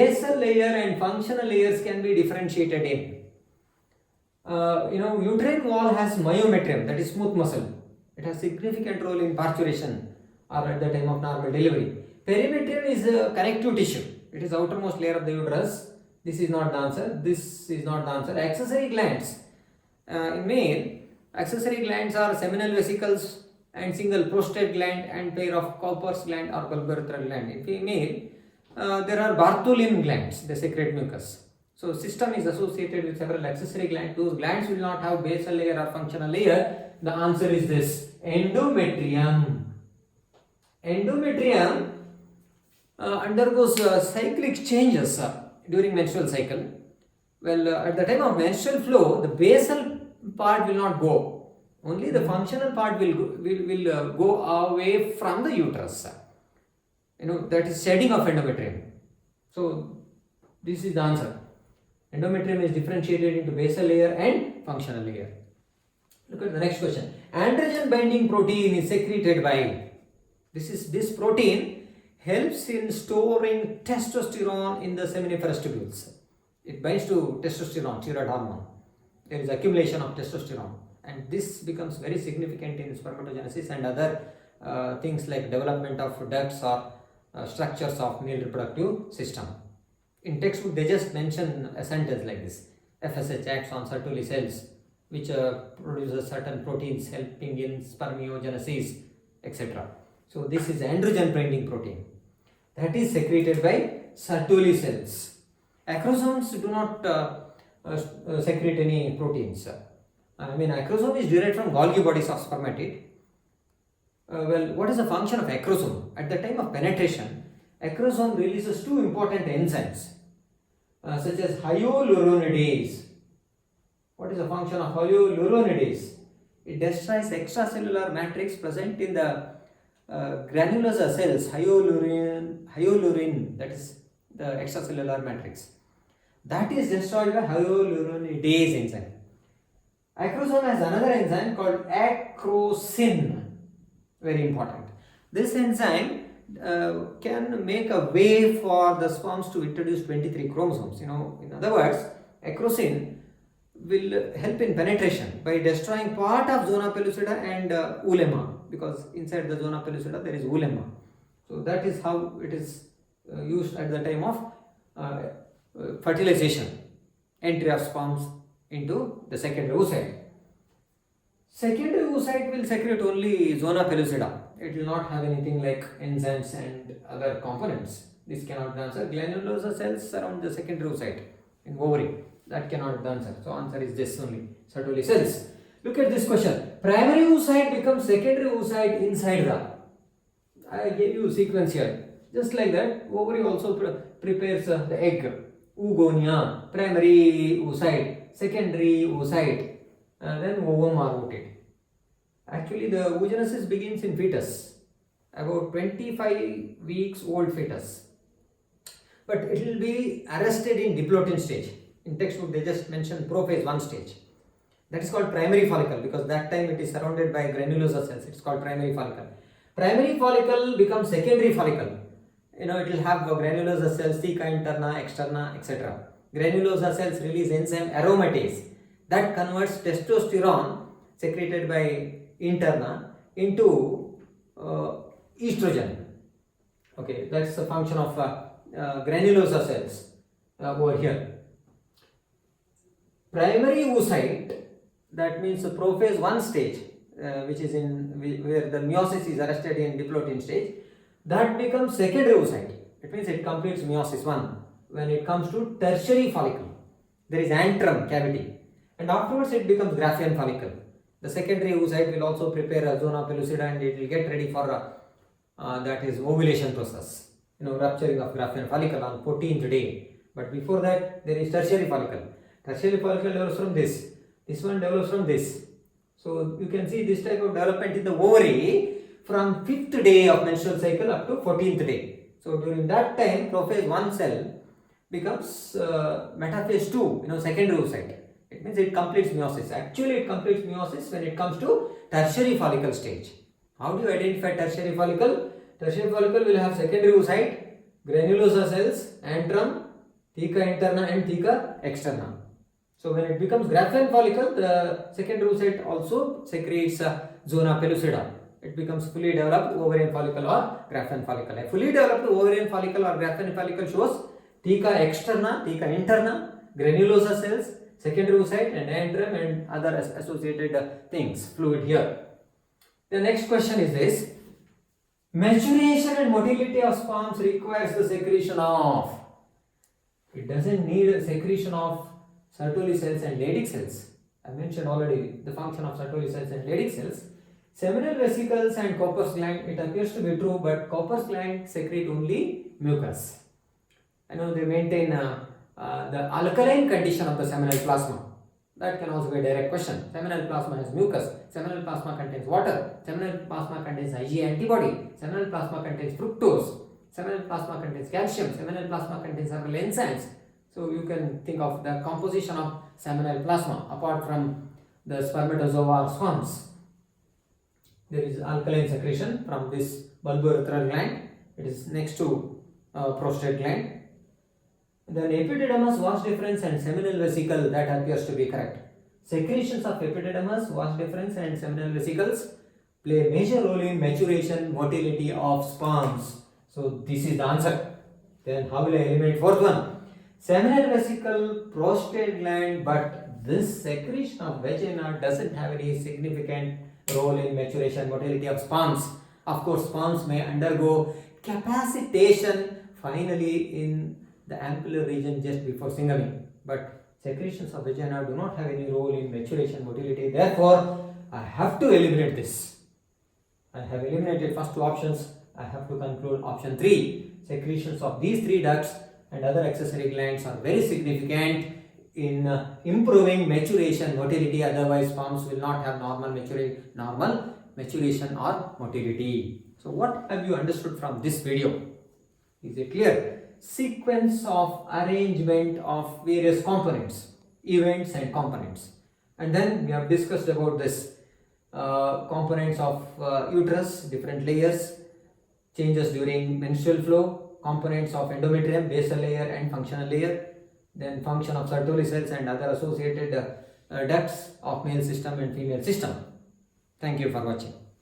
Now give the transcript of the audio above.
Basal layer and functional layers can be differentiated in. Uterine wall has myometrium, that is smooth muscle. It has significant role in parturition or at the time of normal delivery. Perimetrium is a connective tissue. It is outermost layer of the uterus. This is not the answer. This is not the answer. Accessory glands. In male, accessory glands are seminal vesicles and single prostate gland and pair of Cowper's gland or bulbourethral gland. In female, there are Bartholin glands. They secrete mucus. So system is associated with several accessory glands. Those glands will not have basal layer or functional layer. The answer is this: endometrium. Endometrium undergoes cyclic changes during menstrual cycle. Well, at the time of menstrual flow, the basal part will not go. Only the functional part will go away from the uterus. That is shedding of endometrium. So this is the answer. Endometrium is differentiated into basal layer and functional layer. Look at the next question. Androgen binding protein is secreted by. This protein helps in storing testosterone in the seminiferous tubules. It binds to testosterone, thyroid hormone. There is accumulation of testosterone, and this becomes very significant in spermatogenesis and other things like development of ducts or structures of male reproductive system. In textbook, they just mention a sentence like this: FSH acts on Sertoli cells, which produces certain proteins helping in spermiogenesis, etc. So this is androgen binding protein that is secreted by Sertoli cells. Acrosomes do not secrete any proteins. Acrosome is derived from Golgi bodies of spermatid. What is the function of acrosome? At the time of penetration, acrosome releases two important enzymes such as hyaluronidase. What is the function of hyaluronidase? It destroys extracellular matrix present in the granulosa cells, hyalurin, that is the extracellular matrix. That is destroyed by hyaluronidase enzyme. Acrosome has another enzyme called acrosin, very important. This enzyme can make a way for the sperms to introduce 23 chromosomes. In other words, acrosin will help in penetration by destroying part of zona pellucida and ulemma, because inside the zona pellucida there is ulemma. So that is how it is used at the time of fertilization, entry of sperms into the secondary oocyte. Secondary oocyte will secrete only zona pellucida. It will not have anything like enzymes and other components. This cannot be answered. Granulosa cells surround the secondary oocyte in ovary. That cannot be answered. So answer is this only, Sertoli cells. Look at this question. Primary oocyte becomes secondary oocyte inside the. I gave you sequence here. Just like that, ovary also prepares the egg. Oogonia, primary oocyte, secondary oocyte, then ovum are voted. Actually, the oogenesis begins in fetus, about 25 weeks old fetus. But it will be arrested in diplotin stage. In textbook, they just mention prophase 1 stage. That is called primary follicle, because that time it is surrounded by granulosa cells. It's called primary follicle. Primary follicle becomes secondary follicle. It will have granulosa cells, theca interna, externa, etc. Granulosa cells release enzyme aromatase that converts testosterone secreted by interna into estrogen. Okay, that's the function of granulosa cells over here. Primary oocyte, that means the prophase 1 stage, which is where the meiosis is arrested in diplotin stage, that becomes secondary oocyte. It means it completes meiosis 1. When it comes to tertiary follicle, there is antrum cavity, and afterwards it becomes Graafian follicle. The secondary oocyte will also prepare a zona pellucida and it will get ready for that is ovulation process. Rupturing of Graafian follicle on 14th day. But before that, there is tertiary follicle. Tertiary follicle develops from this. This one develops from this. So you can see this type of development in the ovary from 5th day of menstrual cycle up to 14th day. So during that time, prophase 1 cell becomes metaphase 2, secondary oocyte. It means it completes meiosis. Actually, it completes meiosis when it comes to tertiary follicle stage. How do you identify tertiary follicle? Tertiary follicle will have secondary oocyte, granulosa cells, antrum, theca interna and theca externa. So when it becomes Graafian follicle, the second oocyte also secretes zona pellucida. It becomes fully developed ovarian follicle or Graafian follicle. A fully developed ovarian follicle or Graafian follicle shows theca externa, theca interna, granulosa cells, secondary oocyte and antrum and other associated things, fluid here. The next question is this: maturation and motility of sperms requires the secretion of. It doesn't need a secretion of Sertoli cells and Leydig cells. I mentioned already the function of Sertoli cells and Leydig cells. Seminal vesicles and Cowper's gland, it appears to be true, but Cowper's gland secrete only mucus. I know they maintain the alkaline condition of the seminal plasma. That can also be a direct question. Seminal plasma has mucus. Seminal plasma contains water. Seminal plasma contains IgA antibody. Seminal plasma contains fructose. Seminal plasma contains calcium. Seminal plasma contains several enzymes. So you can think of the composition of seminal plasma apart from the spermatozoa or sperms. There is alkaline secretion from this bulbourethral gland. It is next to prostate gland. Then epididymis, vas deferens and seminal vesicle, that appears to be correct. Secretions of epididymis, vas deferens and seminal vesicles play a major role in maturation, motility of sperms. So this is the answer. Then how will I eliminate fourth one? Seminal vesicle, prostate gland, but this secretion of vagina doesn't have any significant role in maturation, motility of sperms. Of course, sperms may undergo capacitation finally in the ampullar region just before syngamy, but secretions of vagina do not have any role in maturation, motility. Therefore, I have to eliminate this. I have eliminated first two options. I have to conclude option 3. Secretions of these 3 ducts and other accessory glands are very significant in improving maturation, motility. Otherwise, sperms will not have normal maturation or motility. So, what have you understood from this video? Is it clear? Sequence of arrangement of various components, events and components. And then we have discussed about this components of uterus, different layers, changes during menstrual flow, components of endometrium, basal layer and functional layer, then function of Sertoli cells and other associated ducts of male system and female system. Thank you for watching.